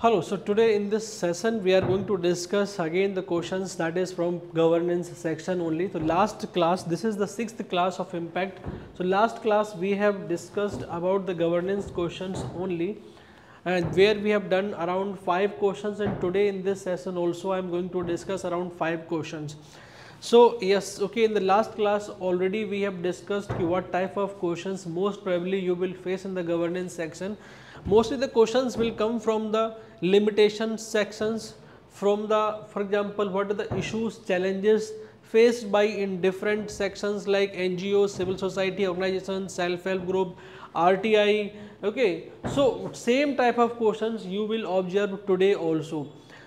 Hello, so today in this session we are going to discuss again the questions that is from governance section only. So last class, this is the 6th class of impact. So last class we have discussed about the governance questions only, and where we have done around 5 questions, and today in this session also I am going to discuss around 5 questions. So yes, okay, in the last class already we have discussed what type of questions most probably you will face in the governance section. Mostly the questions will come from the limitation sections, from the, for example, what are the issues, challenges faced by in different sections like NGOs, civil society organizations, self-help group, RTI. Okay, so same type of questions you will observe today also.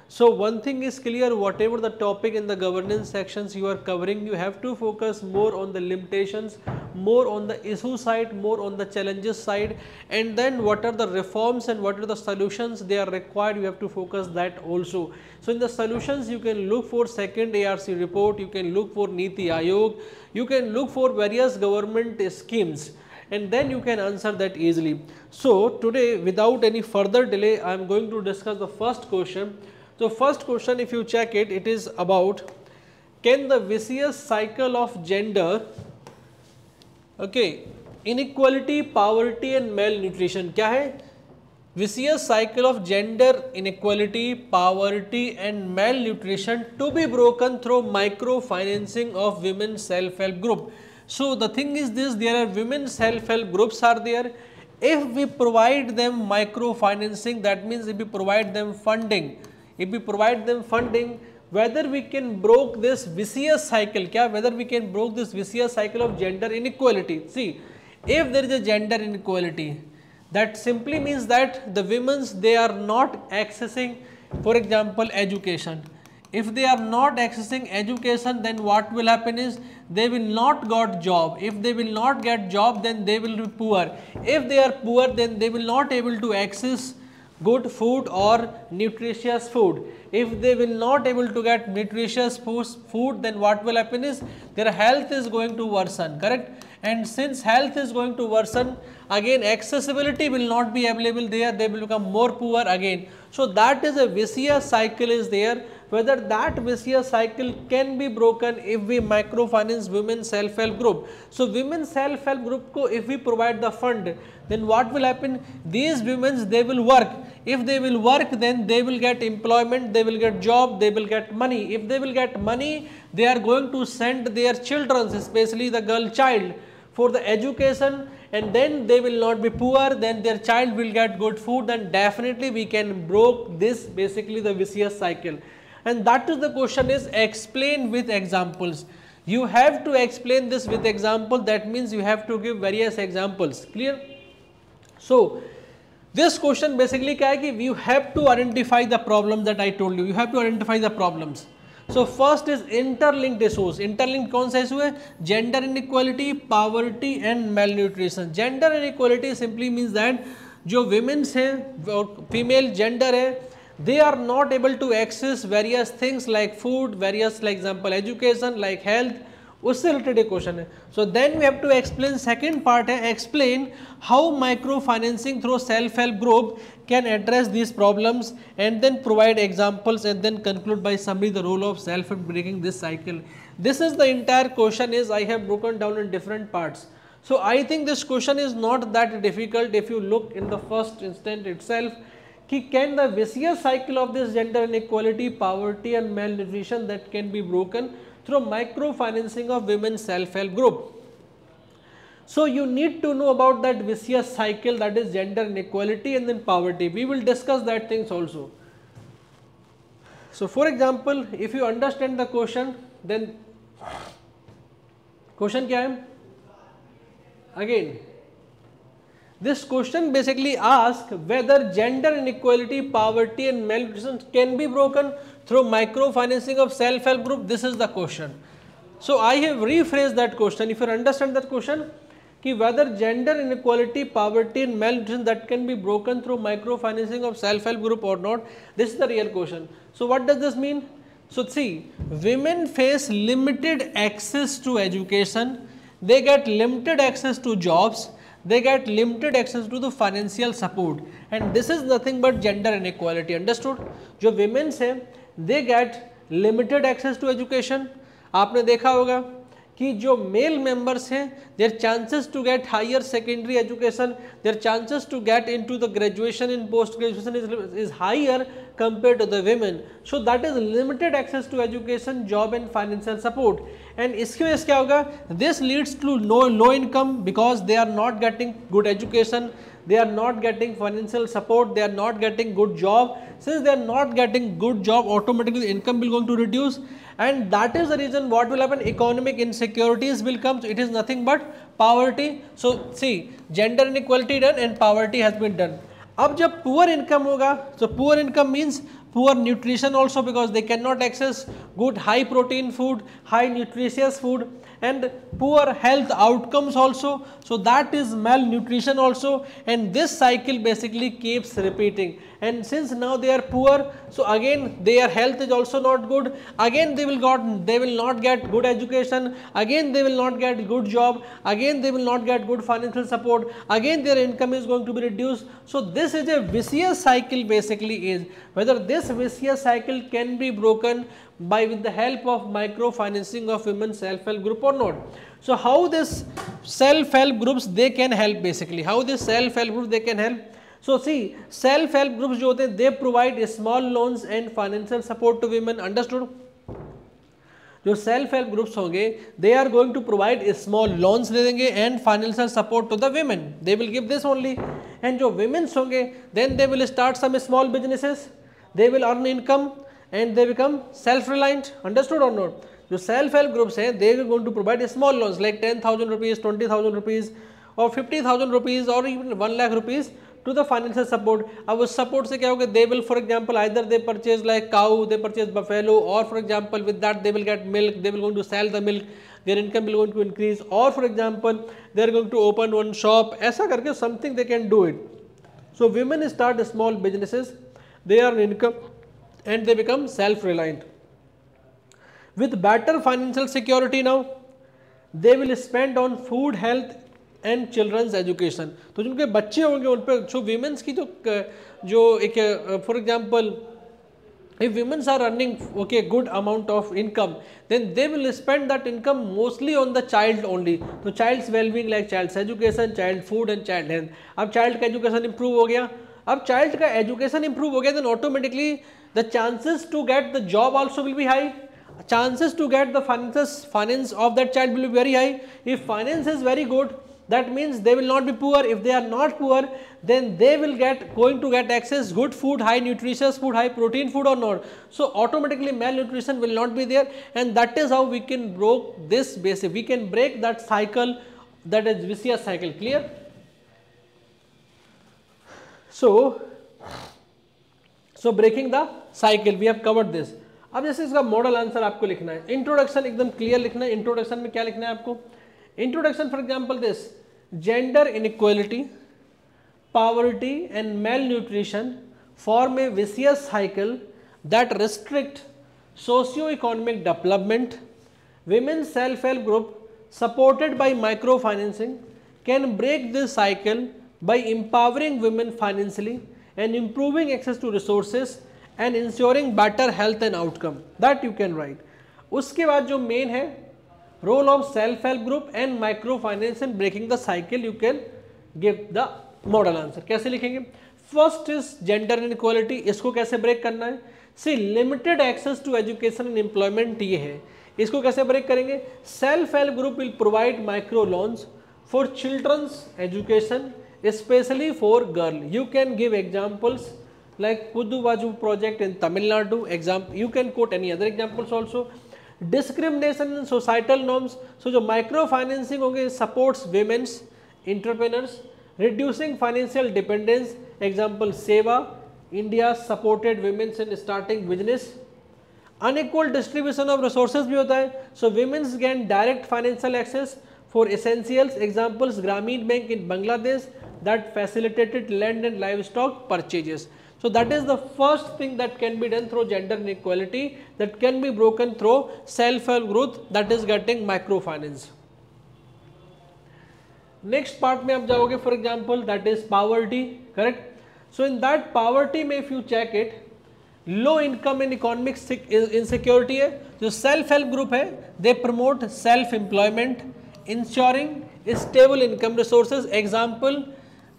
So one thing is clear, whatever the topic in the governance sections you are covering, you have to focus more on the limitations, more on the issue side, more on the challenges side, and then what are the reforms and what are the solutions they are required, you have to focus that also. So in the solutions you can look for second ARC report, you can look for Niti Aayog, you can look for various government schemes, and then you can answer that easily. So today without any further delay I am going to discuss the first question. So first question, if you check it, it is about, can the vicious cycle of gender, okay, inequality, poverty and malnutrition, क्या है? Vicious cycle of gender inequality, poverty and malnutrition to be broken through microfinancing of women self-help group. So the thing is this, there are women self-help groups are there. If we provide them microfinancing, that means if we provide them funding, whether we can broke this vicious cycle, whether we can broke this vicious cycle of gender inequality. See, if there is a gender inequality, that simply means that the women's, they are not accessing, for example, education. If they are not accessing education, then what will happen is they will not got job. If they will not get job, then they will be poor. If they are poor, then they will not able to access good food or nutritious food. If they will not able to get nutritious food, then what will happen is their health is going to worsen, correct? And since health is going to worsen, again accessibility will not be available there, they will become more poor again. So that is a vicious cycle is there. Whether that vicious cycle can be broken if we microfinance women self-help group. So women self-help group ko if we provide the fund, then what will happen? These women, they will work. If they will work, then they will get employment, they will get job, they will get money. If they will get money, they are going to send their children, especially the girl child, for the education, and then they will not be poor, then their child will get good food, then definitely we can broke this basically the vicious cycle. And that is the question is explain with examples. You have to explain this with example, that means you have to give various examples, clear? So this question basically क्या है कि you have to identify the problems that I told you, you have to identify the problems. So first is interlinked issues. Interlinked कौन सा issue है? Gender inequality, poverty and malnutrition. Gender inequality simply means that जो women है, female gender है, they are not able to access various things like food, various like example education, like health, उससे related एक question है. So then we have to explain second part है, explain how microfinancing through self-help group can address these problems, and then provide examples, and then conclude by summary the role of self-help breaking this cycle. This is the entire question is I have broken down in different parts. So I think this question is not that difficult if you look in the first instant itself. Can the vicious cycle of this gender inequality, poverty and malnutrition that can be broken through microfinancing of women self-help group. So you need to know about that vicious cycle, that is gender inequality and then poverty. We will discuss that things also. So for example, if you understand the question, then question क्या है? Again, this question basically asks whether gender inequality, poverty and malnutrition can be broken through microfinancing of self-help group. This is the question. So I have rephrased that question. If you understand that question, कि whether gender inequality, poverty and malnutrition that can be broken through microfinancing of self-help group or not, this is the real question. So what does this mean? So see, women face limited access to education, they get limited access to jobs, they get limited access to the financial support, and this is nothing but gender inequality. Understood? जो women's हैं they get limited access to education. आपने देखा होगा कि जो male members हैं there chances to get higher secondary education, there chances to get into the graduation in post graduation is higher compared to the women. So that is limited access to education, job and financial support. And इसकी वजह से क्या होगा? This leads to low income because they are not getting good education, they are not getting financial support, they are not getting good job. Since they are not getting good job, automatically the income will going to reduce, and that is the reason what will happen, economic insecurities will come. So it is nothing but poverty. So see, gender inequality done and poverty has been done. अब जब poor income होगा, so poor income means poor nutrition also because they can not access good high protein food, high nutritious food, and poor health outcomes also. So that is malnutrition also, and this cycle basically keeps repeating. And since now they are poor, so again their health is also not good, again they will not get good education, again they will not get good job, again they will not get good financial support, again their income is going to be reduced. So this is a vicious cycle basically is. Whether this vicious cycle can be broken by with the help of microfinancing of women self-help group or not. So how this self-help groups they can help basically, how this self-help groups they can help. So see, self-help groups जो होते हैं they provide small loans and financial support to women. Understood? जो self help groups होंगे they are going to provide small loans दे देंगे and financial support to the women, they will give this only. And जो women's होंगे then they will start some small businesses, they will earn income and they become self-reliant. Understood or not? जो self help groups हैं they are going to provide small loans like 10,000 rupees, 20,000 rupees or 50,000 rupees or even 1 lakh rupees to the financial support. अब उस support से क्या होगा, they will for example either they purchase like cow, they purchase buffalo, or for example with that they will get milk, they will going to sell the milk, their income will going to increase, or for example they are going to open one shop. ऐसा करके something they can do it. So women start small businesses, they earn income and they become self-reliant. With better financial security now, they will spend on food, health and children's education. तो जिनके बच्चे होंगे उन पर जो women's की जो एक for example if women are earning okay good amount of income, then they will spend that income mostly on the child only. तो child's well-being like child's education, child food and child health. अब child का education improve हो गया, अब child का education improve हो गया, then automatically the chances to get the job also will be high, chances to get the finance of that child will be very high. If finance is very good, that means they will not be poor. If they are not poor, then they will going to get access good food, high nutritious food, high protein food or not. So automatically malnutrition will not be there, and that is how we can break this basic, we can break that cycle, that is vicious cycle. Clear? So breaking the cycle, we have covered this. अब जैसे इसका model answer आपको लिखना है, introduction एकदम clear लिखना है. Introduction में क्या लिखना है आपको? Introduction for example this, gender inequality, poverty and malnutrition form a vicious cycle that restrict socio economic development. Women self help group supported by micro financing can break this cycle by empowering women financially and improving access to resources and ensuring better health and outcome. That you can write. उसके बाद जो main है role of self help group and micro finance in breaking the cycle, you can give the model answer. कैसे लिखेंगे? First is gender inequality, इसको कैसे break करना है? See, limited access to education and employment ये है, इसको कैसे ब्रेक करेंगे? Self help group will provide micro loans for children's education, especially for girl. You can give examples like Puduvaju project in Tamil Nadu. You can quote any other examples also. Discrimination in societal norms. So जो micro financing होंगे supports women's entrepreneurs, reducing financial dependence. Example Seva, India supported women in starting business. Unequal distribution of resources भी होता है. So women gain direct financial access for essentials. Examples Grameen Bank in Bangladesh that facilitated land and livestock purchases. So that is the first thing that can be done through gender inequality, that can be broken through self-help growth, that is getting microfinance. Next part में आप जाओगे for example that is poverty, correct. So in that poverty में if you check it, low income and economic insecurity है। जो self help group है they promote self employment, insuring stable income resources. Example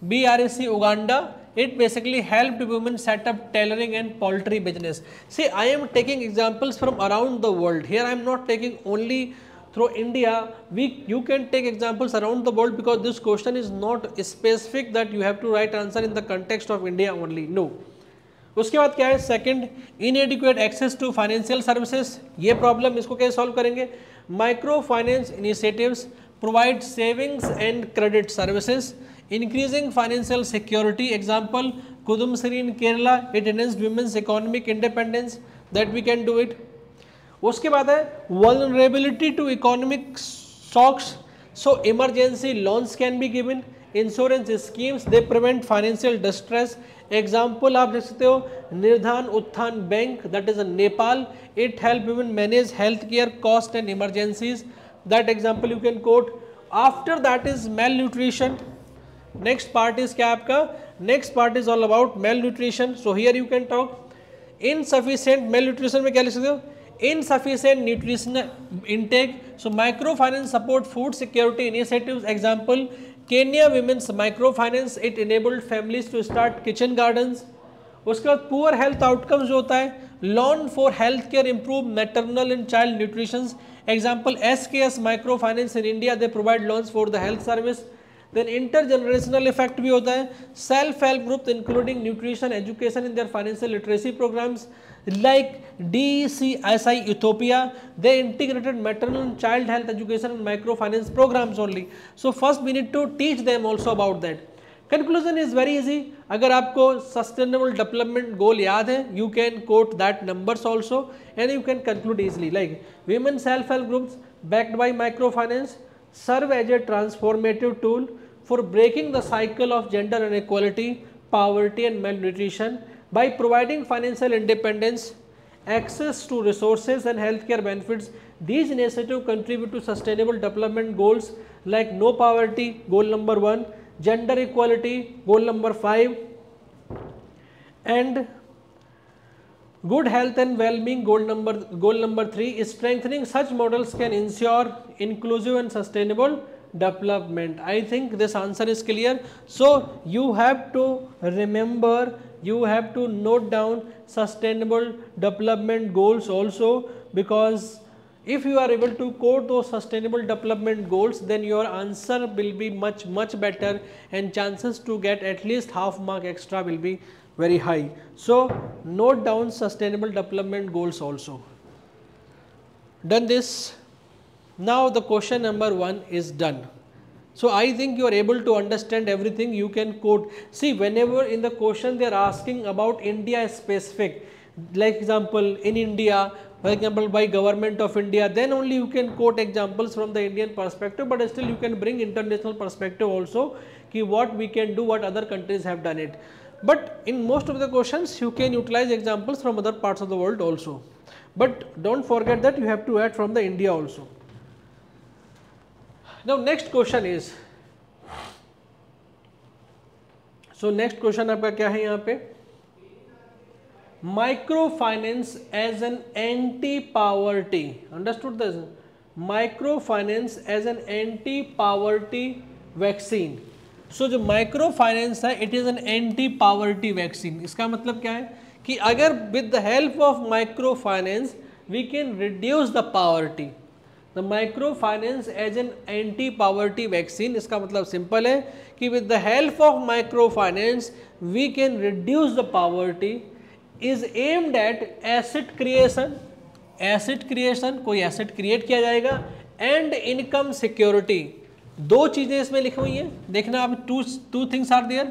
BRAC Uganda, it basically helped women set up tailoring and poultry business. See, I am taking examples from around the world. Here I am not taking only through India. You can take examples around the world because this question is not specific that you have to write answer in the context of India only. No. उसके बाद क्या है, second inadequate access to financial services. ये problem इसको कैसे solve करेंगे, micro finance initiatives provide savings and credit services, increasing financial security. Example Kudumbashree in Kerala, it enhanced women's economic independence, that we can do it. उसके बाद है vulnerability to economic shocks, so emergency loans can be given, insurance schemes they prevent financial distress. Example आप देख सकते हो Nirdhan Utthan bank, that is Nepal, it help women manage health care cost and emergencies, that example you can coat. After that is male nutrition. Next part is क्या आपका, next part is all about male nutrition. So here you can talk insufficient mail nutrition में क्या लिख सकते हो, insufficient nutritional intake, so microfinance support food security initiatives. Example Kenya women's microfinance, it enabled families to start kitchen gardens. उसके बाद poor health outcomes जो होता है, loan for health care improve maternal and child nutrition. Example SKS micro finance in India, they provide loans for the health service. Then intergenerational effect भी होता है, self help group including nutrition education in their financial literacy programs like DCSI Ethiopia, they integrated maternal and child health education and microfinance programs only. So first we need to teach them also about that. Conclusion is very easy. अगर आपको sustainable development goal याद है, you can quote that numbers also and you can conclude easily. Like women self help groups backed by microfinance serve as a transformative tool for breaking the cycle of gender inequality, poverty and malnutrition. By providing financial independence, access to resources and healthcare benefits, these initiatives contribute to sustainable development goals like no poverty, goal number 1, gender equality, goal number 5, and good health and well-being, goal number 3. Strengthening such models can ensure inclusive and sustainable development. I think this answer is clear. So you have to remember, you have to note down sustainable development goals also, because if you are able to quote those sustainable development goals, then your answer will be much better and chances to get at least half mark extra will be very high. So note down sustainable development goals also. Done this. Now the question number 1 is done. So I think you are able to understand everything. You can quote. See, whenever in the question they are asking about India specific, like example in India, for example by government of India, then only you can quote examples from the Indian perspective, but still you can bring international perspective also, ki what we can do, what other countries have done it. But in most of the questions you can utilize examples from other parts of the world also. But don't forget that you have to add from the India also. Now next question is, so next question आपका क्या है यहाँ पे, microfinance as an anti-poverty. Understood this? Microfinance as an anti-poverty vaccine. So जो microfinance है, it is an anti-poverty vaccine. इसका मतलब क्या है कि अगर with the help of microfinance we can reduce the poverty. The microfinance as an anti-poverty vaccine, इसका मतलब सिंपल है कि with the help of microfinance we can reduce the poverty, is aimed at asset creation, कोई asset create किया जाएगा, and income security. दो चीज़ें इसमें लिखी हुई हैं, देखना आप, two things are there.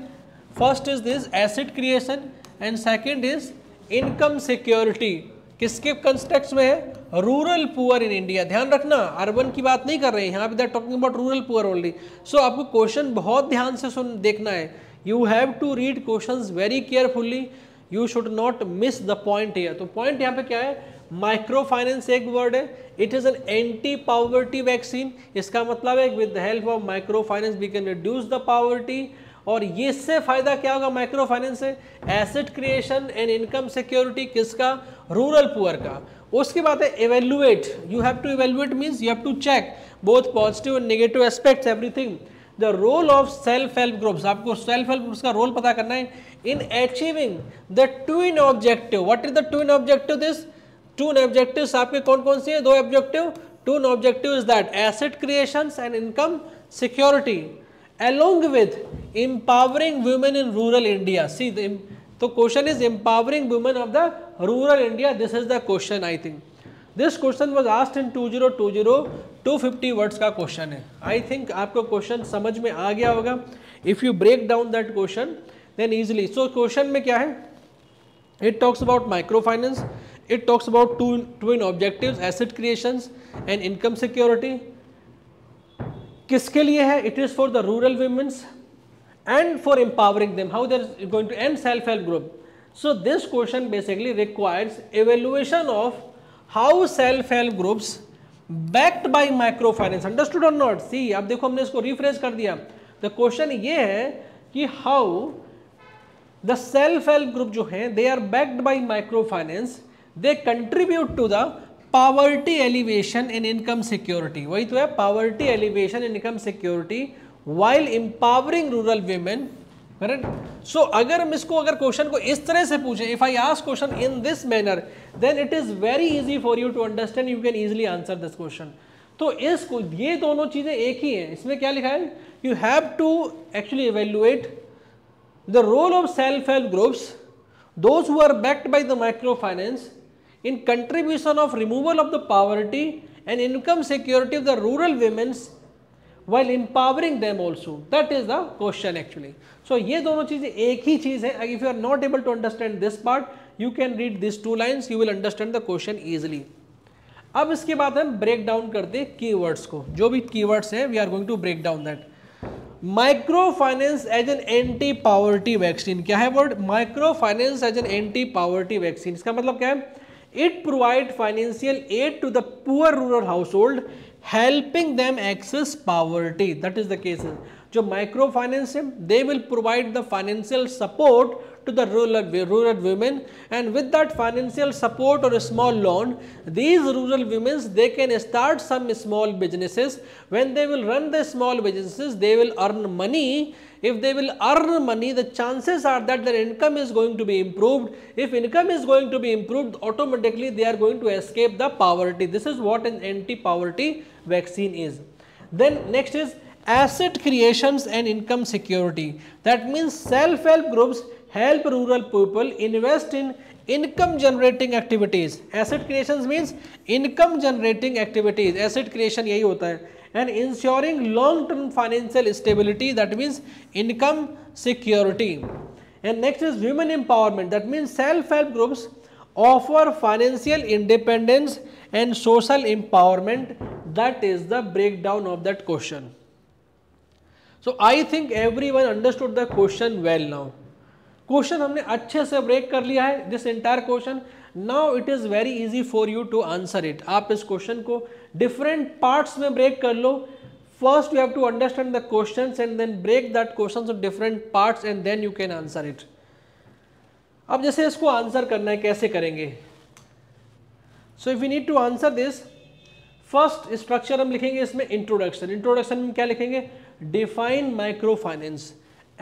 First is this asset creation and second is income security. किसके कंटेक्स्ट में है, रूरल पुअर इन इंडिया। ध्यान रखना, अर्बन की बात नहीं कर रहे हैं यहाँ पे, that talking about rural poor only. So आपको क्वेश्चन बहुत ध्यान से देखना है, you have to read questions very carefully, you should not miss the point here. तो पॉइंट यहाँ पे क्या है, माइक्रो फाइनेंस एक वर्ड है, it is an anti poverty vaccine, इसका मतलब है with the help of micro finance we can reduce the poverty. और ये इससे फायदा क्या होगा माइक्रो फाइनेंस से, asset creation and income security, किसका, रूरल पुअर का। उसके बाद है evaluate, you have to evaluate means you have to check both positive and negative aspects everything. The role of self help groups, आपको self help groups का role पता करना है in achieving the twin objective. What is the twin objective, this twin objectives आपके कौन कौन से हैं, दो objective, twin objective is that asset creations and income security along with empowering women in rural India. See, the question is empowering women of the rural India. This is the question, I think. This question was asked in 2020, 250 words का question है. I think आपको question समझ में आ गया होगा. If you break down that question, then easily. So question में क्या है? It talks about microfinance. It talks about twin objectives, asset creations and income security. किसके लिए है, it is for the rural womens and for empowering them, how they're going to and self help group. So this question basically requires evaluation of how self help groups backed by micro finance. Understood और not? See अब देखो हमने इसको refresh कर दिया. The question ये है कि how the self help group जो है they are backed by micro finance, they contribute to the poverty elevation in income security. वही तो है, poverty elevation in income security while empowering rural women. Correct. So अगर हम इसको अगर question को इस तरह से पूछे, if I ask question in this manner, then it is very easy for you to understand, you can easily answer this question. तो इसको ये दोनों चीजें एक ही हैं. इसमें क्या लिखा है, you have to actually evaluate the role of self help groups, those who are backed by the micro finance, in contribution of removal of the poverty and income security of the rural women's while empowering them also. That is the question actually. So ये दोनों चीजें एक ही चीज है. If you are not able to understand this part, you can read these two lines, you will understand the question easily. अब इसके बाद हम ब्रेक डाउन करते हैं कीवर्ड्स को. जो भी कीवर्ड्स हैं we are going to break down that. Micro finance as an anti poverty vaccine. क्या है word, micro finance as an anti poverty vaccine. इसका मतलब क्या है, it provide financial aid to the poor rural household, helping them access poverty. That is the case. जो micro finance है, they will provide the financial support to the rural women, and with that financial support or a small loan, these rural women they can start some small businesses. When they will run the small businesses, they will earn money. If they will earn money, the chances are that their income is going to be improved. If income is going to be improved, automatically they are going to escape the poverty. This is what an anti-poverty vaccine is. Then next is asset creations and income security. That means self-help groups help rural people invest in income generating activities. Asset creations means income generating activities. Asset creation यही होता है. And ensuring long-term financial stability, that means income security. And next is women empowerment. That means self-help groups offer financial independence and social empowerment. That is the breakdown of that question. So I think everyone understood the question well now. Question हमने अच्छे से break कर लिया है, this entire question. Now it is very easy for you to answer it. आप इस question को different parts में ब्रेक कर लो. First you have to understand the questions and then break that questions of different parts and then you can answer it. अब जैसे इसको answer करना है, कैसे करेंगे? So if you need to answer this, first structure हम लिखेंगे इसमें इंट्रोडक्शन. इंट्रोडक्शन में क्या लिखेंगे, define micro finance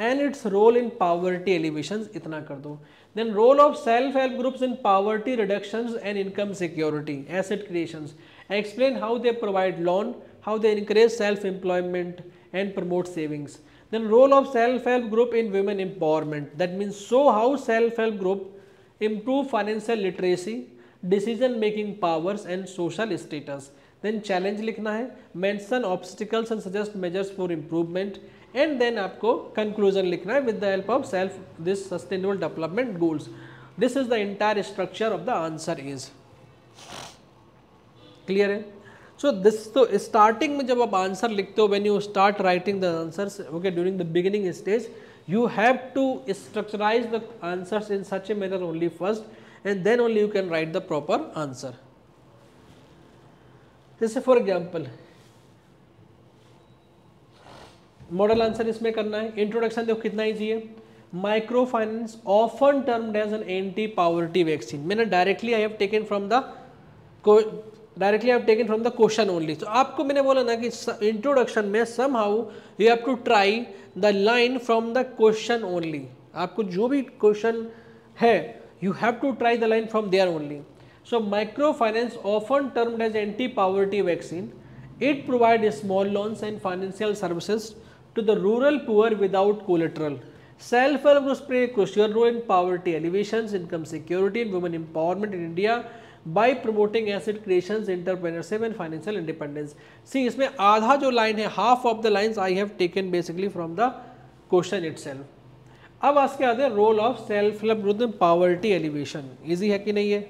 and its role in poverty alleviations, इतना कर दो. Then role of self help groups in poverty reductions and income security, asset creations. Explain how they provide loan, how they encourage self employment and promote savings. Then role of self help group in women empowerment. That means show how self help group improve financial literacy, decision making powers and social status. Then challenge लिखना है, mention obstacles and suggest measures for improvement. And then आपको conclusion लिखना है with the help of self this sustainable development goals. This is the entire structure of the answer is clear है. So this तो starting में जब आप answer लिखते हो, when you start writing the answers, okay, during the beginning stage, you have to structurize the answers in such a manner only first, and then only you can write the proper answer. जैसे for example model answer इसमें करना है. Introduction देखो कितना easy है. Micro finance often termed as an anti poverty vaccine. मैंने directly I have taken from the question only. तो आपको मैंने बोला ना कि इंट्रोडक्शन में somehow you have to try the line from the question only. आपको जो भी क्वेश्चन है you have to try the line from there only. So micro finance often termed as anti poverty vaccine. It provides small loans and financial services to the rural poor without collateral. Self-help groups play a crucial role in poverty alleviation, income security, and women empowerment in India by promoting asset creations, entrepreneurship, and financial independence. See, इसमें आधा जो line है, half of the lines I have taken basically from the question itself. अब आज के आते हैं role of self-help group in poverty alleviation. Easy है कि नहीं है?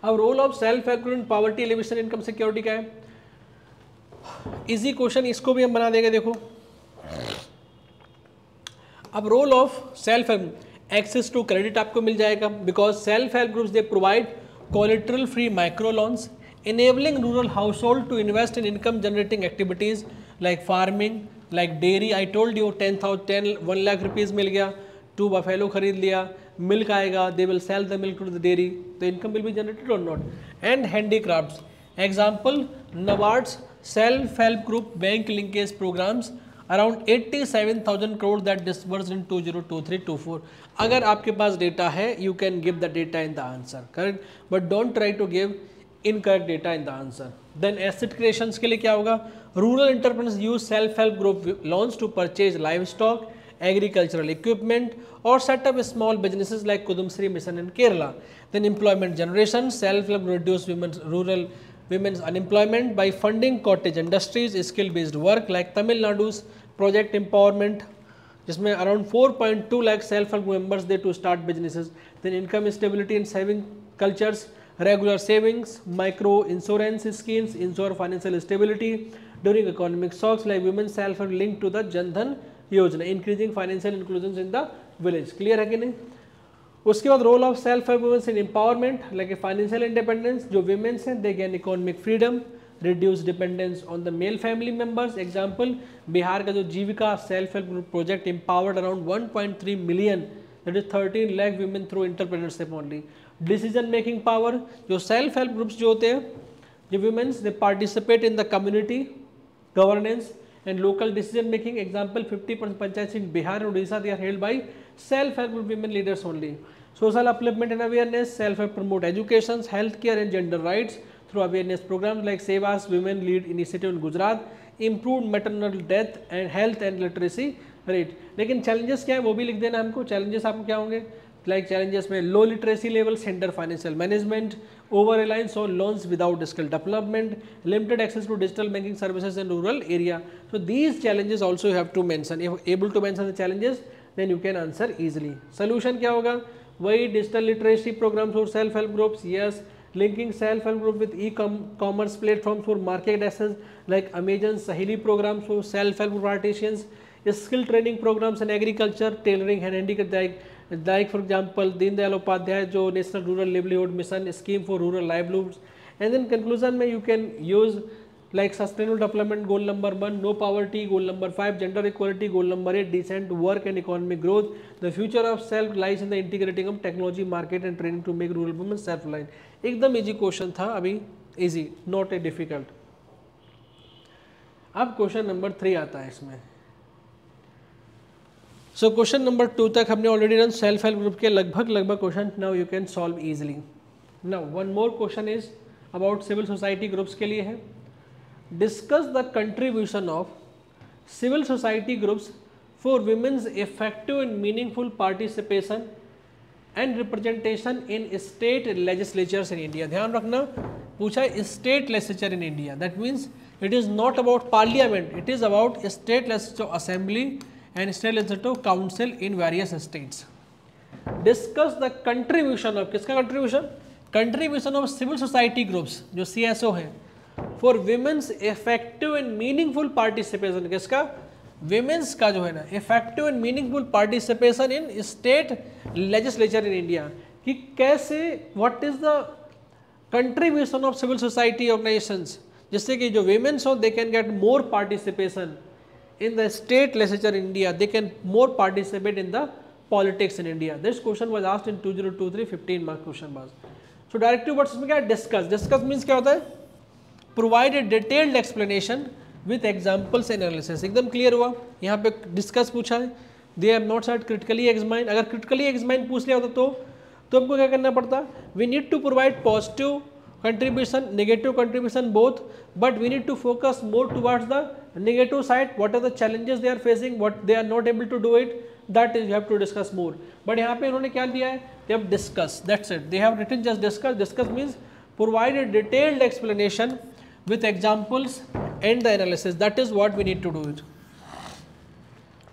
अब role of self help group in poverty alleviation income security क्या है? इजी क्वेश्चन, इसको भी हम बना देंगे. देखो अब role of self help, access to credit आपको मिल जाएगा because self help groups they provide collateral free micro loans enabling rural household to invest in income generating activities like farming, like dairy. I told you 1 lakh rupees मिल गया, 2 buffalo खरीद लिया, milk आएगा, they will sell the milk to the dairy, the income will be generated or not. And handicrafts, example NABARD's self-help group bank linkage programs around 87,000 crore that disbursed in 2023-24. अगर आपके पास data है you can give the data in the answer, correct, but don't try to give incorrect data in the answer. Then asset creations के लिए क्या होगा? Rural entrepreneurs use self help group loans to purchase livestock, agricultural equipment और setup small businesses like Kudumbashree mission in Kerala. Then employment generation, self help reduce rural women's unemployment by funding cottage industries, skill based work like Tamil Nadu's project empowerment जिसमें around 4.2 lakh self help members they to start businesses. Then income stability and saving cultures, regular savings, micro insurance schemes ensure financial stability during economic shocks like women's self help linked to the Jan Dhan Yojana, increasing financial inclusion in the village. Clear है कि नहीं? उसके बाद role of self help women's in empowerment like financial independence. जो women's हैं they gain economic freedom, reduce dependence on the male family members. Example Bihar का जो Jeevika self help group project empowered around 1.3 million that is 13 lakh women through entrepreneurship only. Decision making power, जो self help groups जो होते हैं जो women's they participate in the community governance and local decision making. Example 50% panchayats in Bihar and Odisha they are held by self help group women leaders only. Social upliftment and awareness, self help promote education, health care and gender rights through awareness programs like Sevas Women Lead Initiative in Gujarat, improved maternal death and health and literacy rate. लेकिन challenges क्या है वो भी लिख देना हमको. challenges आपको क्या होंगे? like challenges में low literacy levels, hinder financial management, over reliance on loans without skill development, limited access to digital banking services in rural area. So these challenges also you have to mention. If able to mention the challenges then you can answer easily. Solution क्या होगा? वही digital literacy programs और self help groups. Yes, linking self help group with e-commerce platforms for market access like Amazon Saheli programs for self help group artisans, skill training programs in agriculture, tailoring and handicraft like for example Deen Dayal Upadhyay जो national rural livelihood mission scheme for rural livelihoods. And then conclusion में you can use like sustainable development goal number 1 no poverty, goal number 5 gender equality, goal number 8 decent work and economic growth. The future of self lies in the integrating of technology market and training to make rural women self line. एकदम easy question था अभी, easy not a difficult. अब question number 3 आता है इसमें. So question number 2 तक हमने already run self help group के लगभग question. Now you can solve easily. Now one more question is about civil society groups के लिए है. Discuss the contribution of civil society groups for womens effective and meaningful participation and representation in state legislatures in India. ध्यान रखना पूछा state legislature in India, that means it is not about parliament, it is about state legislature assembly and state legislative council in various states. Discuss the contribution of किसका contribution of civil society groups जो CSO हैं for womens effective and meaningful participation, किसका, womens का जो है ना, effective and meaningful participation in state legislature in India, कि कैसे, what is the contribution of civil society organisations, जिससे कि जो विमेंस हो they can get more participation in the state legislature in India, they can more participate in the politics in India. This question was asked in 2023 15 mark question was. So directive words में क्या है, discuss. Discuss means क्या होता है, provide a detailed explanation with examples and analysis. एकदम clear हुआ, यहाँ पे discuss पूछा है, they have not said critically examine. अगर critically examine पूछ लिया होता तो हमको क्या करना पड़ता, we need to provide positive contribution, negative contribution both, but we need to focus more towards the negative side. What are the challenges they are facing, what they are not able to do it, that is you have to discuss more. But यहाँ पे इन्होंने क्या दिया है, they have discuss, that's it. They have written just discuss. Discuss means provide a detailed explanation with examples and the analysis. That is what we need to do it.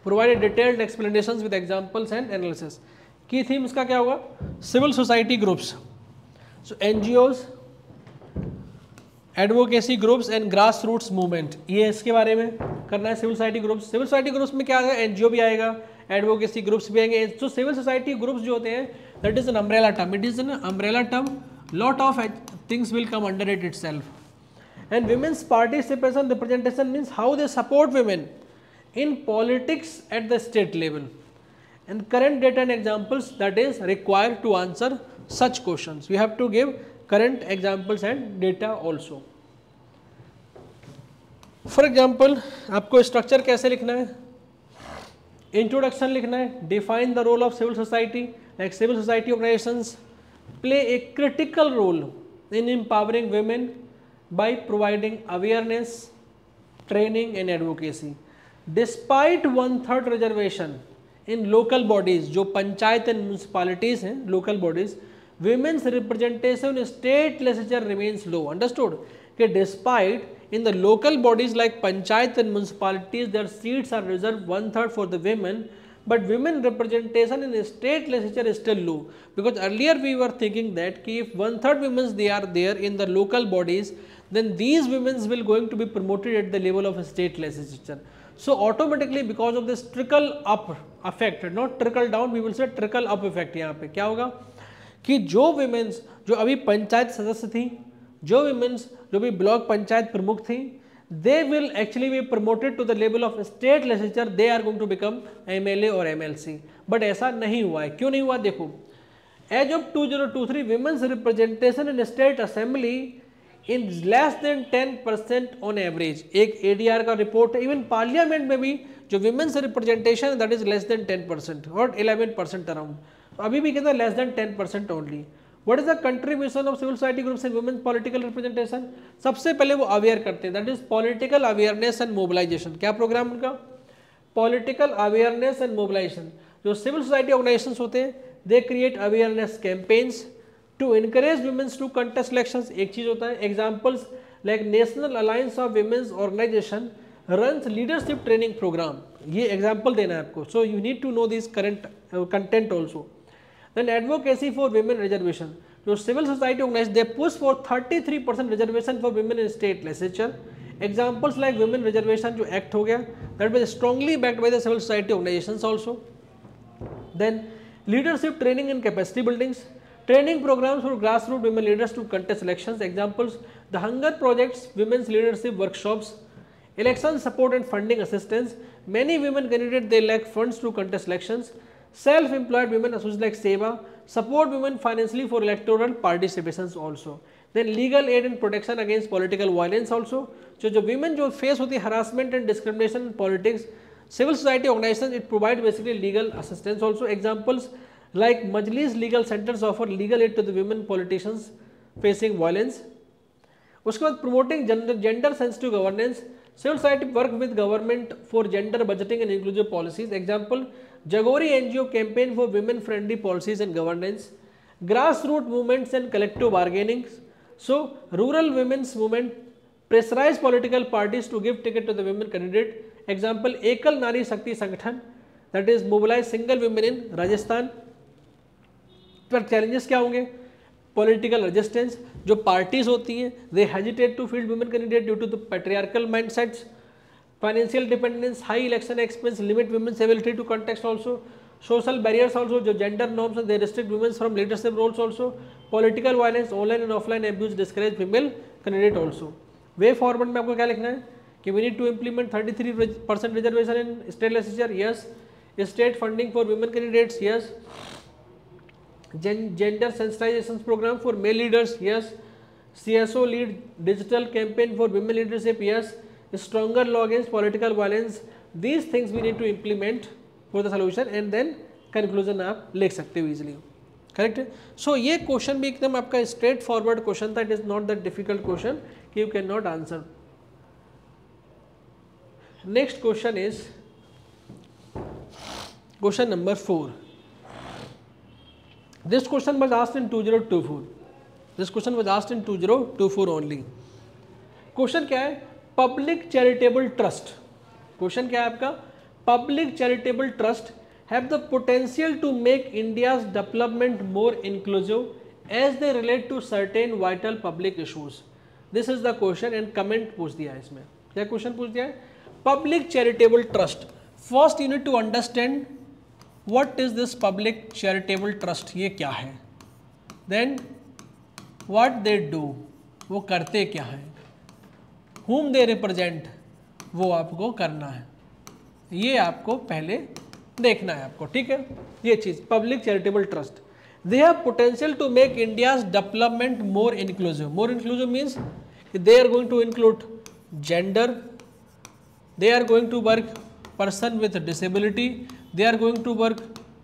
Provide a detailed explanations with examples and analysis. Key theme इसका क्या होगा, civil society groups. So NGOs, advocacy groups and grass roots movement, ये इसके बारे में करना है. Civil society groups, civil society groups में क्या आएगा, एनजीओ भी आएगा, एडवोकेसी ग्रुप्स भी आएंगे. तो सिविल सोसाइटी ग्रुप्स जो होते हैं, that is an umbrella term, it is an umbrella term, lot of things will come under it itself. And womens participation representation means how they support women in politics at the state level, and current data and examples that is required to answer such questions. You have to give current examples and data also. For example, आपको structure कैसे लिखना है, introduction लिखना है, define the role of civil society, like civil society organisations play a critical role in empowering women by providing awareness, training and advocacy. Despite 1/3 reservation in local bodies, जो panchayat and municipalities हैं, local bodies, women's representation in state legislature remains low. Understood? Okay, despite in the local bodies like panchayat and municipalities, their seats are reserved 1/3 for the women, but women representation in the state legislature is still low. Because earlier we were thinking that if 1/3 women they are there in the local bodies, then these women will going to be promoted at the level of a state legislature. So automatically because of this trickle up effect, not trickle down, we will say trickle up effect. यहाँ पे क्या होगा कि जो women's जो अभी पंचायत सदस्य थी, जो विमेंस जो भी ब्लॉक पंचायत प्रमुख थी, they will actually be promoted to the level of state legislature, they are going to become MLA और एमएलसी. बट ऐसा नहीं हुआ है. क्यों नहीं हुआ, देखो, as of 2023 womens representation in state assembly in less than 10% on average. एक एडीआर का रिपोर्ट है, इवन पार्लियामेंट में भी जो womens representation that is less than 10% और 11% अराउंड, अभी भी कहता है less than 10% only. What is the contribution of civil society groups in women political representation? सबसे पहले वो अवेयर करते हैं, that is political awareness and mobilisation. क्या प्रोग्राम उनका, पॉलिटिकल अवेयरनेस एंड मोबिलाइजेशन. जो सिविल सोसाइटी ऑर्गेनाइजेशंस होते हैं, they create awareness campaigns to encourage womens to contest elections. एक चीज होता है, examples like National Alliance of Women's Organisation runs leadership training programme. ये एग्जांपल देना है आपको. So you need to know this current content also. Then advocacy for women reservation. जो civil society organized, they push for 33% reservation for women in state legislature. Examples like women reservation जो act हो गया, that was strongly backed by the civil society organizations also. Then leadership training and capacity buildings. Training programs for grassroots women leaders to contest elections. Examples: the Hunger Projects, women's leadership workshops, election support and funding assistance. Many women candidates they lack funds to contest elections. Self-employed women associations like SEVA support women financially for electoral participations also. Then legal aid and protection against political violence also. जो women जो face होती है harassment and discrimination in politics, civil society organizations it provide basically legal assistance also. Examples like Majlis legal centers offer legal aid to the women politicians facing violence. उसके बाद promoting gender sensitive governance. Civil society work with government for gender budgeting and inclusive policies. Example: Jagori NGO campaign for women friendly policies and governance. Grassroots movements and collective bargaining. So rural women's movement pressurize political parties to give ticket to the women candidate. Example: Ekal Nari Shakti Sangathan, that is mobilize single women in Rajasthan. पर challenges क्या होंगे? Political resistance, जो parties होती हैं they hesitate to field women candidate due to the patriarchal mindsets, financial dependence, high election expense, limit women's ability to contest also, social barriers also, जो gender norms they restrict women's from leadership roles also, political violence, online and offline abuse discourage female candidate also. Way forward में आपको क्या लिखना है कि we need to implement 33% reservation in state legislature, yes, state funding for women candidates, yes, gender sensitization program for male leaders, yes, CSO lead digital campaign for women leadership, yes, stronger law against political violence, these things we need to implement for the solution and then conclusion आप लिख सकते हो easily, correct है। सो ये question भी एकदम आपका straightforward question था, it is not that difficult question कि you can not answer. Next question is question number 4. This question was asked in 2024. This question was asked in 2024 only. Question क्या है? Public charitable trust. Question क्या है आपका? Public charitable trust have the potential to make India's development more inclusive as they relate to certain vital public issues. This is the question and comment पूछ दिया है इसमें. क्या क्वेश्चन पूछ दिया है? Public charitable trust. First you need to understand what is this public charitable trust, ये क्या है, then what they do, वो करते क्या हैं, whom they represent, वो आपको करना है, ये आपको पहले देखना है आपको, ठीक है। ये चीज़ public charitable trust, they have potential to make India's development more inclusive. More inclusive means they are going to include gender, they are going to work person with disability, they are going to work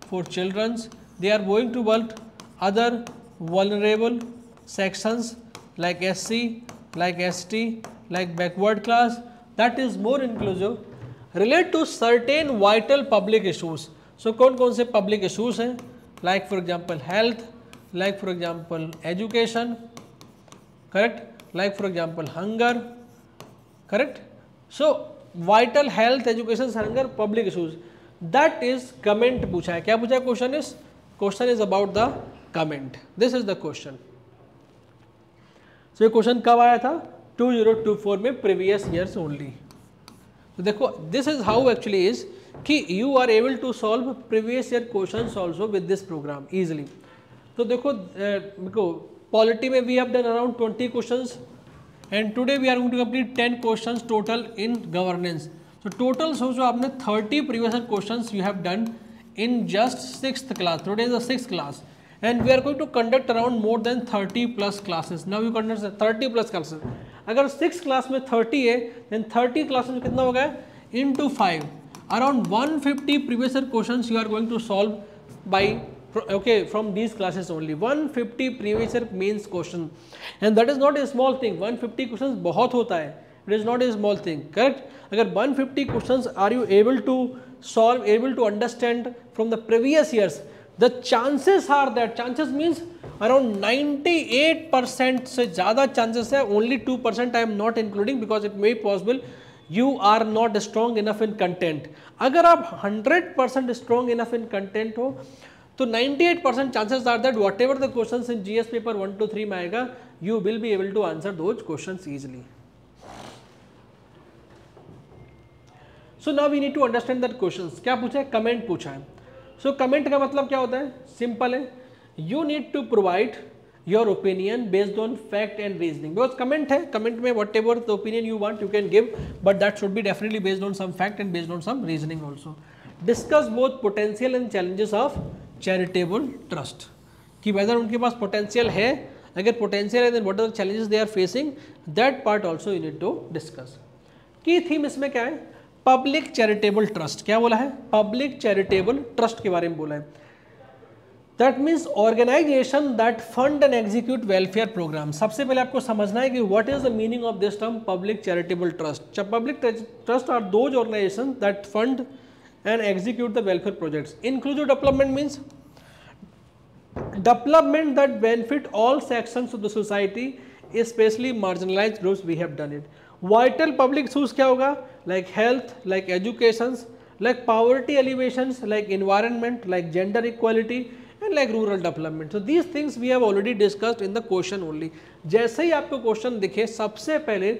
for children's, they are going to work other vulnerable sections like SC, like ST, like backward class, that is more inclusive, relate to certain vital public issues. So कौन कौन से public issues हैं, like for example health, like for example education, correct, like for example hunger, correct. So vital health, education, hunger, public issues, that is comment पूछा है. क्या पूछा है? Question is about the comment. This is the question. So ये question कब आया था? 2024 में, प्रीवियस ईयर्स ओनली. तो देखो this is how actually is कि you are able to solve previous year questions also with this programme easily. तो देखो पॉलिटी में we have done around 20 questions and today we are going to complete 10 questions total in governance. So total सोचो आपने 30 previous questions you have done in just 6th class. Today is the 6th class and we are going to conduct around more than 30 plus classes. Now you conduct 30 plus classes. अगर 6th class में 30 है then 30 classes में कितना हो गया? Into 5. Around 150 previous questions you are going to solve by from these classes only. 150 previous year means question and that is not a small thing. 150 questions बहुत होता है, it is not a small thing, correct. अगर 150 questions are you able to solve, able to understand from the previous years, the chances are that, chances means around 98% से ज़्यादा chances है, only 2% I am not including because it may be possible you are not strong enough in content. अगर आप 100% strong enough in content हो तो 98% chances are that whatever the questions in GS paper 1 to 3 में आएगा, you will be able to answer those questions easily. So now we need to understand that questions. क्या पूछा है? Comment पूछा है. So comment का मतलब क्या होता है? सिंपल है, you need to provide your opinion based on fact and reasoning. Because comment है, कमेंट में whatever the opinion you want you can give, but that should be definitely based on some fact and based on some reasoning also. Discuss both potential and challenges of charitable trust, कि whether उनके पास potential है, अगर potential है then what are the challenges they are facing, that part also you need to discuss. की theme इसमें क्या है? Public charitable trust. क्या बोला है? पब्लिक चैरिटेबल ट्रस्ट के बारे में बोला है. That means organisation that fund and execute welfare programme. सबसे पहले आपको समझना है कि what is the meaning of this term public charitable trust. Public trust are those organisation that fund and execute the welfare projects. Inclusive development means development that benefit all sections of the society, especially marginalized groups. We have done it. Vital public issues क्या होगा? Like health, like education, like poverty alleviations, like environment, like gender equality and like rural development. So these things we have already discussed in the question only. जैसे ही आपको question दिखे सबसे पहले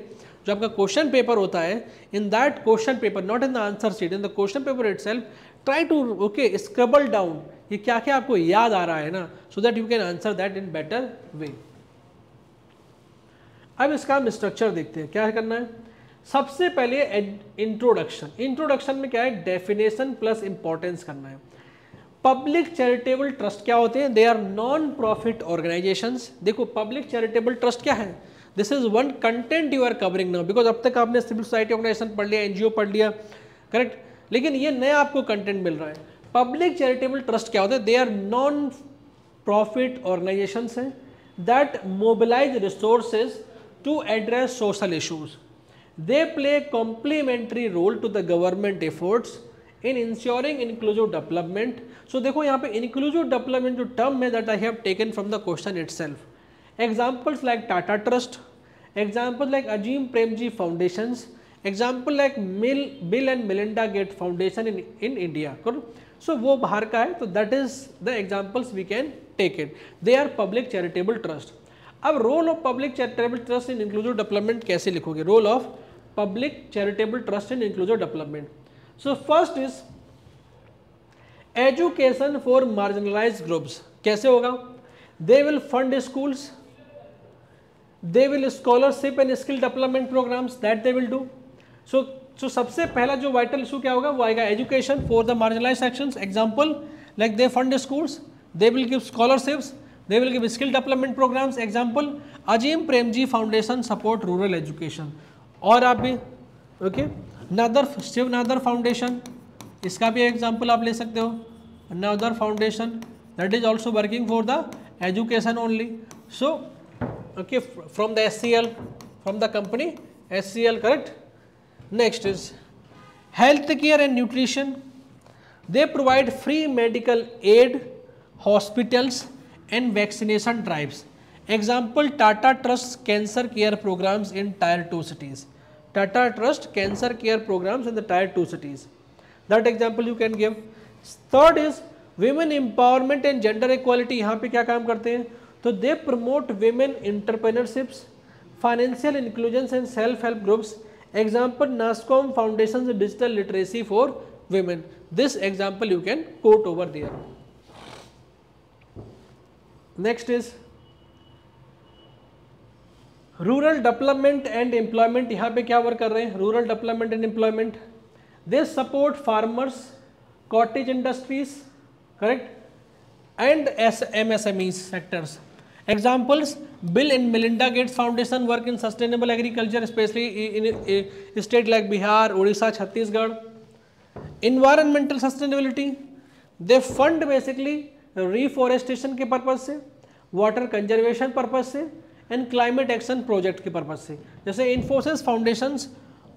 जो आपका question paper होता है, in that question paper, not in the answer sheet, in the question paper itself, try to okay scribble down ये क्या क्या आपको याद आ रहा है ना, so that you can answer that in better way. अब इसका हम स्ट्रक्चर देखते हैं, क्या करना है. सबसे पहले इंट्रोडक्शन. इंट्रोडक्शन में क्या है, डेफिनेशन प्लस इंपॉर्टेंस करना है. पब्लिक चैरिटेबल ट्रस्ट क्या होते हैं, they are non profit organisations. देखो पब्लिक चैरिटेबल ट्रस्ट क्या है, this is one content you are covering now, because अब तक आपने सिविल सोसाइटी ऑर्गेनाइजेशन पढ़ लिया, एनजीओ पढ़ लिया, करेक्ट, लेकिन ये नया आपको कंटेंट मिल रहा है. पब्लिक चैरिटेबल ट्रस्ट क्या होते हैं, they are non profit organisations हैं that mobilise resources to address social issues. They play complementary role to the government efforts in ensuring inclusive development. So देखो यहाँ पे inclusive development जो term है that I have taken from the question itself. Examples like Tata Trust, examples like Azim Premji Foundations, example like Bill and Melinda Gates Foundation in India. So वो बाहर का है, तो that is the examples we can take it. They are public charitable trust. अब role of public charitable trust in inclusive development कैसे लिखोगे, role of public charitable trust in inclusive development. So first is education for marginalized groups. कैसे होगा, they will fund schools, they will scholarship and skill development programs that they will do. So सबसे पहला जो vital issue क्या होगा वो आएगा education for the marginalized sections. Example like they fund schools, they will give scholarships, they will give skill development programs. Example Azim Premji Foundation support rural education. और आप भी ओके शिव नादर फाउंडेशन, इसका भी example आप ले सकते हो. Nadar foundation that is also working for the education only. So okay from the SCL, from the company SCL, correct. Next is health care and nutrition. They provide free medical aid, hospitals and vaccination drives. Example Tata Trust cancer care programs in Tier 2 cities. Tata Trust cancer care programs in the Tier 2 cities. That example you can give. Third is women empowerment and gender equality. यहाँ पे क्या काम करते हैं, तो they promote women entrepreneurships, financial inclusions and self help groups. Example NASSCOM Foundation's digital literacy for women. This example you can quote over there. Next is rural development and employment. यहाँ पे क्या वर्क कर रहे हैं, rural development and employment. They support farmers, cottage industries, correct, and MSME sectors. Examples bill and Melinda Gates foundation work in sustainable agriculture specially in state like Bihar, Orissa, Chhattisgarh. Environmental sustainability, they fund basically reforestation के purpose से, water conservation purpose से and climate action project के purpose से, जैसे Infosys foundations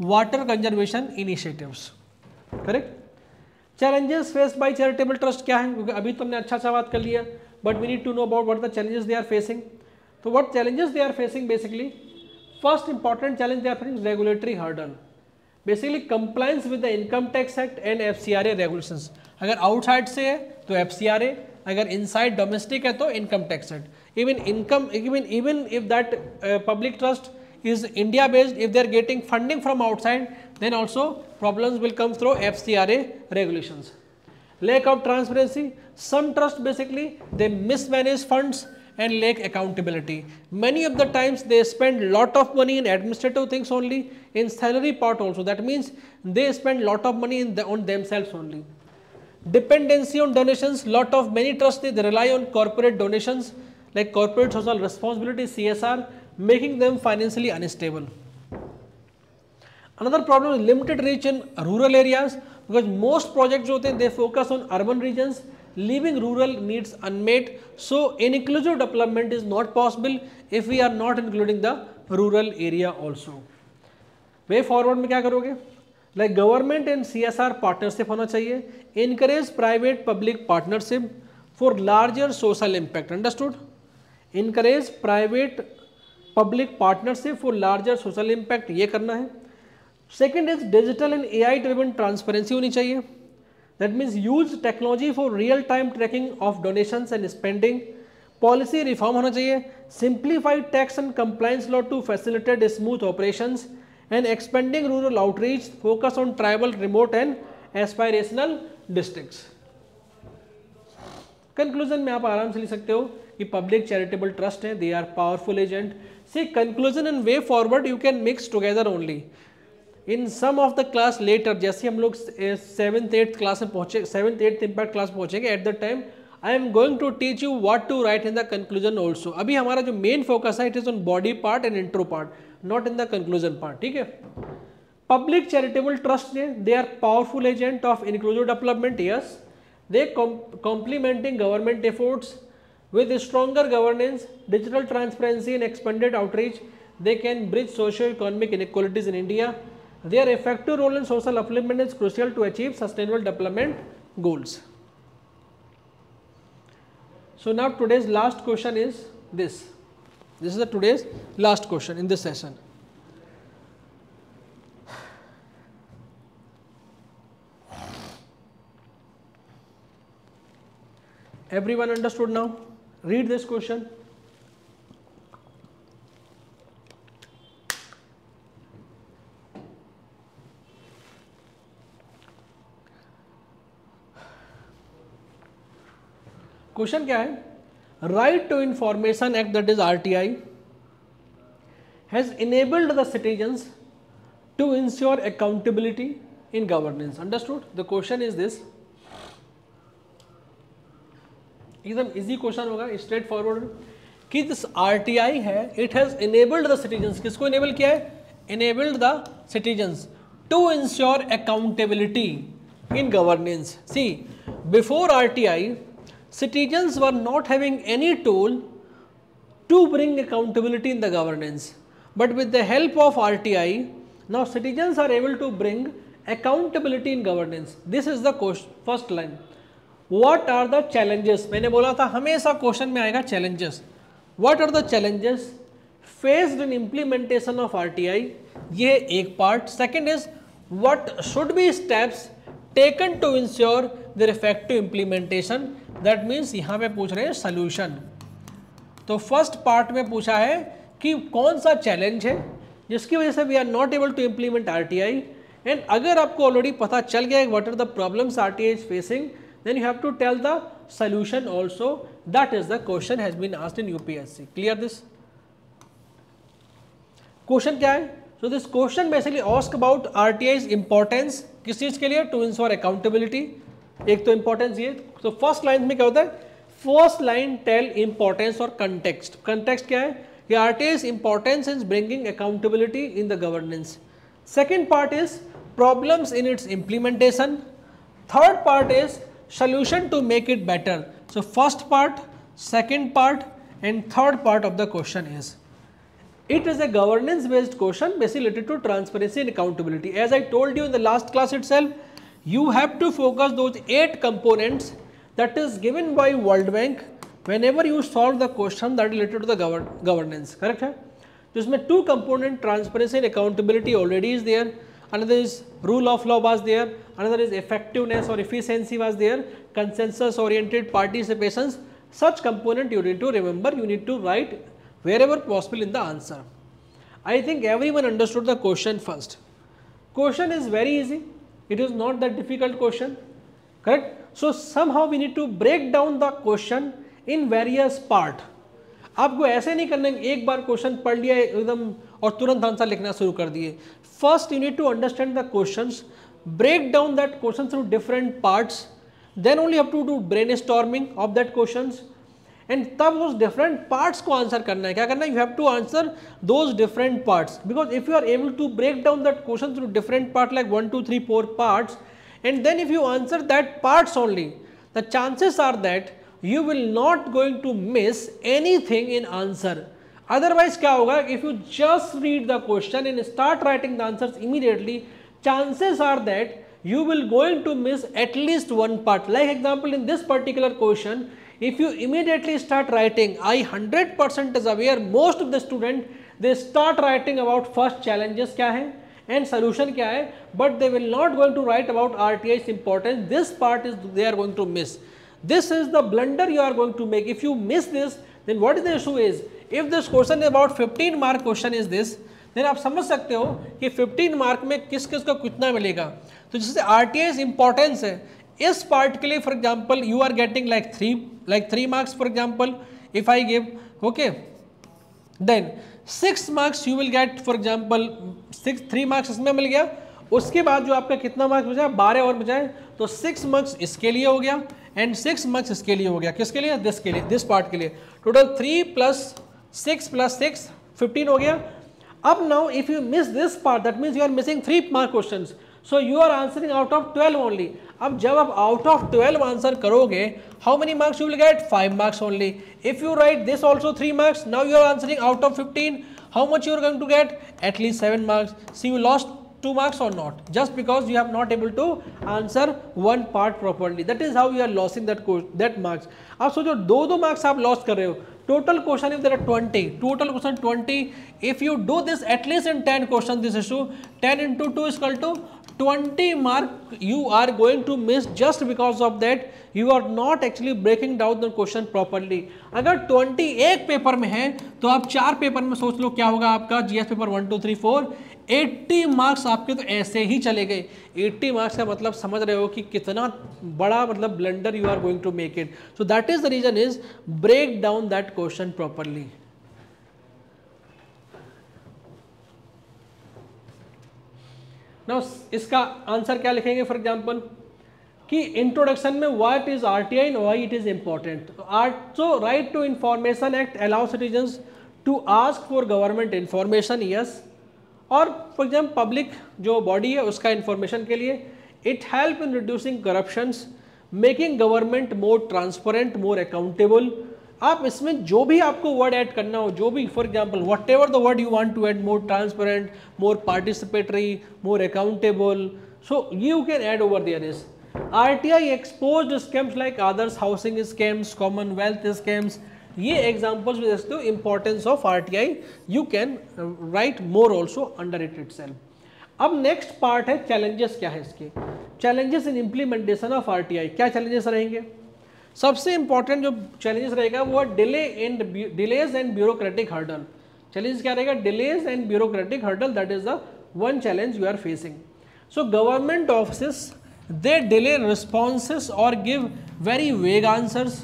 water conservation initiatives, correct. Challenges faced by charitable trust क्या है, क्योंकि अभी तुमने अच्छा बात कर लिया, but we need to know about what the challenges they are facing. तो what challenges they are facing, basically first important challenge they are facing regulatory hurdle. Basically compliance with the income tax act and FCRA regulations. अगर outside से है तो FCRA, अगर inside domestic है तो income tax act. Even if that public trust is India based, if they are getting funding from outside, then also problems will come through FCRA regulations. Lack of transparency, some trust basically they mismanage funds and lack accountability. Many of the times they spend lot of money in administrative things only, in salary part also. That means they spend lot of money on themselves only. Dependency on donations, lot of many trusts they rely on corporate donations like corporate social responsibility, CSR, making them financially unstable. Another problem is limited reach in rural areas, because most projects जो होते हैं they focus on urban regions, leaving rural needs unmet. So inclusive development is not possible if we are not including the rural area also. Way forward में क्या करोगे, like government and CSR partnership होना चाहिए. Encourage private public partnership for larger social impact. Understood? Encourage private public partnership for larger social impact, ये करना है. Second is digital and AI driven transparency होनी चाहिए. That means use technology for real time tracking of donations and spending. Policy reform होना चाहिए. Simplified tax and compliance law to facilitate smooth operations. And expanding rural outreach, focus on tribal, remote and aspirational districts. Conclusion में आप आराम से लिख सकते हो कि पब्लिक चैरिटेबल ट्रस्ट है, they are powerful agent. See conclusion and way forward you can mix together only in some of the class later. जैसे हम लोग 7th 8th क्लास में पहुंचे, 7th 8th इम्पैक्ट क्लास पहुंचेंगे, at the time I am going to teach you what to write in the conclusion also. अभी हमारा जो main focus है it is on body part and intro part, not in the conclusion part. ठीक है. Public charitable trust they are powerful agent of inclusive development. Yes, they complementing government efforts with stronger governance, digital transparency and expanded outreach. They can bridge socio-economic inequalities in India. Their effective role in social upliftment is crucial to achieve sustainable development goals. So now today's last question is this. This is the today's last question in this session. Everyone understood now? Read this question. Question क्या है? Right to Information Act, that is RTI, has enabled the citizens to ensure accountability in governance. Understood? The question is this. एकदम easy question होगा, straightforward, कि this RTI है, it has enabled the citizens. किसको enable किया है? Enabled the citizens to ensure accountability in governance. See, before RTI citizens were not having any tool to bring accountability in the governance, but with the help of RTI now citizens are able to bring accountability in governance. This is the first line. What are the challenges? मैंने बोला था हमेशा question में आएगा challenges. What are the challenges faced in implementation of RTI? ये एक part. Second is what should be steps taken to ensure their effective implementation. That means यहाँ पे पूछ रहे हैं solution. तो फर्स्ट पार्ट में पूछा है कि कौन सा चैलेंज है जिसकी वजह से we are not able to implement RTI. And अगर आपको ऑलरेडी पता चल गया what are the problems RTI is facing, then you have to tell the solution also. That is the question has been asked in UPSC. Clear this? Question क्या है? So this question basically ask about RTI's importance. किस चीज के लिए? To ensure accountability. एक तो importance ये. तो फर्स्ट लाइन में क्या होता है? फर्स्ट लाइन टेल इंपॉर्टेंस और कंटेक्स्ट. कंटेक्स्ट क्या है? कि RTI's importance is bringing accountability in the governance. Second part is problems in its implementation. Third part is solution to make it better. So first part, second part and third part of the question is, it is a governance based question basically related to transparency and accountability. As I told you in the last class itself, you have to focus those 8 components that is given by World Bank whenever you solve the question that is related to the governance. Correct है? तो इसमें 2 component transparency and accountability already is there. Another is rule of law was there, another is effectiveness or efficiency was there, consensus oriented participations. Such component you need to remember, you need to write wherever possible in the answer. I think everyone understood the question first. Question is very easy, it is not that difficult question, correct? So somehow we need to break down the question in various part. आपको ऐसे नहीं करना है एक बार question पढ़ लिया एकदम और तुरंत आंसर लिखना शुरू कर दिए. First you need to understand the questions, break down that question through different parts, then only have to do brainstorming of that questions and तब उस डिफरेंट पार्ट्स को आंसर करना है. क्या करना है? You have to answer those different parts, because if you are able to break down that question through different part like 1 2 3 4 parts and then if you answer that parts only, the chances are that you will not going to miss anything in answer. Otherwise क्या होगा? If you just read the question and start writing the answers immediately, chances are that you will going to miss at least one part. Like example in this particular question, if you immediately start writing, I 100% is aware most of the student they start writing about first challenges क्या है and solution क्या है, but they will not going to write about RTI's importance. This part is they are going to miss. This is the blunder you are going to make. If you miss this, then what is the issue is, if this question is about 15 mark question is this, then आप समझ सकते हो कि 15 mark में किस किस को कितना मिलेगा. तो जैसे RTI's इंपॉर्टेंस है इस पार्ट के लिए, for example you are getting like 3 marks for example if I give, okay, then 6 marks you will get for example 3 marks इसमें मिल गया. उसके बाद जो आपका कितना मार्क्स बचा, 12 और बचाए, तो 6 मार्क्स इसके लिए हो गया एंड 6 मार्क्स इसके लिए हो गया. किसके लिए, दिस के लिए, दिस पार्ट के लिए. टोटल 3 + 6 + 6 15 हो गया. अब now if you miss this part, that means you are missing 3 mark questions, so you are answering out of 12 only. अब जब आप आउट ऑफ 12 आंसर करोगे, how many marks you will get, 5 marks only. If you write this also 3 marks, now you are answering out of 15, how much you are going to get, at least 7 marks. See, you lost 2 marks or not, just because you have not able to answer one part properly. That is how you are losing that marks. आप सोचो 2 marks आप lost कर रहे हो. Total question if there are 20, total question 20. If you do this at least in 10 questions, this issue, 10 into 2 is equal to 20 mark you are going to miss just because of that you are not actually breaking down the question properly. अगर 20 एक paper में है तो आप 4 paper में सोच लो क्या होगा आपका GS पेपर 1 2 3 4, 80 मार्क्स आपके तो ऐसे ही चले गए. 80 मार्क्स का मतलब समझ रहे हो कि कितना बड़ा मतलब blunder you are going to make it. So that is the reason is break down that question properly. Now इसका आंसर क्या लिखेंगे, फॉर एग्जांपल कि इंट्रोडक्शन में what is RTI and why it is important. So right to information act allow citizens to ask for government information, yes, और for example public जो body है उसका information के लिए. It help in reducing corruptions, making government more transparent, more accountable. आप इसमें जो भी आपको वर्ड ऐड करना हो, जो भी, for example whatever the word you want to add, more transparent, more participatory, more accountable, so you can add over there is. RTI exposed scams like others, housing scams, commonwealth scams. ये examples भी देखते हो importance of RTI. You can write more also under it itself. अब next part है challenges. क्या है इसके challenges in implementation of RTI. क्या चैलेंजेस रहेंगे, सबसे इंपॉर्टेंट जो चैलेंजेस रहेगा वो delays and bureaucratic hurdle. Challenge क्या रहेगा, delays and bureaucratic hurdle, that is the one challenge you are facing. So government office they delay responses or give very vague answers.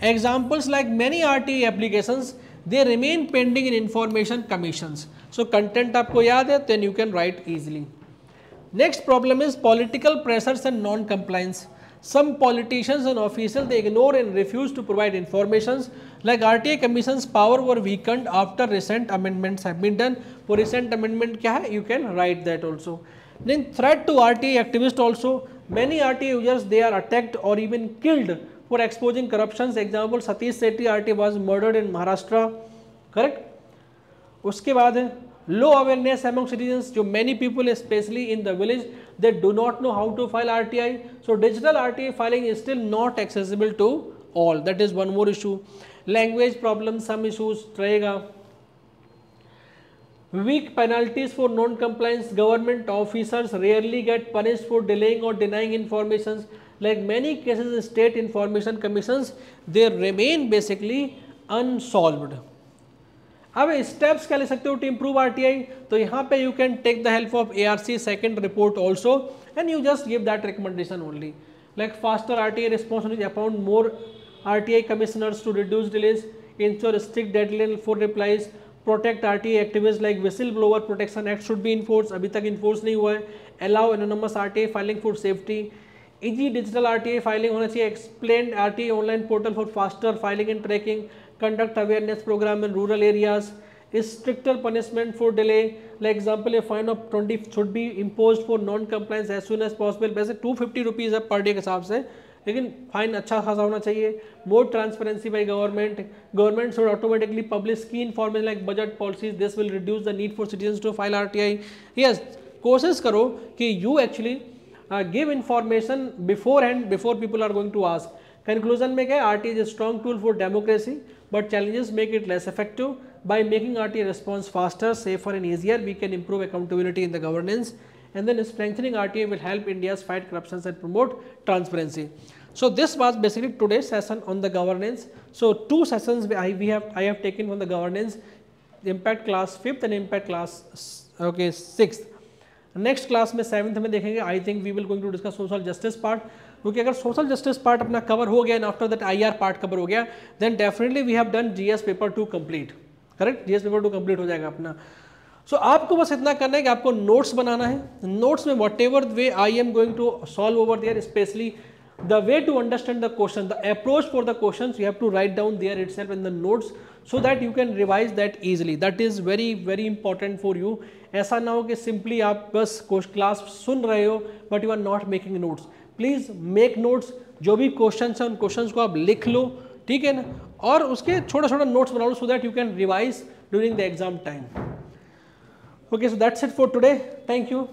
Examples like many RTI applications, they remain pending in information commissions. So content आपको याद है, then you can write easily. Next problem is political pressures and non-compliance. Some politicians and officials, they ignore and refuse to provide informations. Like RTI commission's power were weakened after recent amendments have been done. वो recent amendment क्या है, you can write that also. Then threat to RTI activists also. Many RTI users, they are attacked or even killed for exposing corruptions. Example, Satish Sethi RTI was murdered in Maharashtra. Correct? उसके बाद है low awareness among citizens. जो many people, especially in the village, they do not know how to file RTI. So digital RTI filing is still not accessible to all. That is one more issue. Language problem, some issues रहेगा. Weak penalties for non-compliance. Government officers rarely get punished for delaying or denying informations. Like many cases, state information commissions, they remain basically unsolved. अब steps क्या ले सकते हो to improve RTI, तो यहाँ पे you can take the help of ARC second report also and you just give that recommendation only. Like faster RTI response, appoint more RTI commissioners to reduce delays, ensure strict deadline for replies, protect RTI activists. like whistleblower protection act should be enforced, अभी तक enforce नहीं हुआ है. allow anonymous RTI filing for safety, easy digital RTI filing होना चाहिए. explained RTI online portal for faster filing and tracking, conduct awareness program in rural areas, stricter punishment for delay. like example, a fine of 20 should be imposed for non compliance as soon as possible. वैसे 250 rupees है per day के हिसाब से, लेकिन fine अच्छा खासा होना चाहिए. More transparency by government should automatically publish की information like budget policies. This will reduce the need for citizens to file RTI. Yes, कोशिश करो कि you actually give information beforehand, before people are going to ask. Conclusion में क्या है, RTI is a strong tool for democracy but challenges make it less effective. by making RTA response faster, safer and easier, we can improve accountability in the governance, and then strengthening RTA will help India's fight corruption and promote transparency. So this was basically today's session on the governance. So 2 sessions I have taken on the governance, impact class 5th and impact class 6th. Next class में 7th में देखेंगे. I think we will going to discuss social justice part, क्योंकि अगर social justice part अपना cover हो गया and after that IR part cover हो गया, then definitely we have done GS paper 2 complete. Correct, GS paper 2 complete हो जाएगा अपना. सो आपको बस इतना करना है कि आपको नोट्स बनाना है. नोट्स में whatever way I am going to solve over there, specially the way to understand the question, the approach for the questions, you have to write down there itself in the notes so that you can revise that easily. That is very very important for you. ऐसा ना हो कि simply आप बस class सुन रहे हो but you are not making notes. Please make notes. जो भी questions हैं उन questions को आप लिख लो, ठीक है ना, और उसके छोटा छोटा notes बना लो so that you can revise during the exam time. Okay, so that's it for today. Thank you.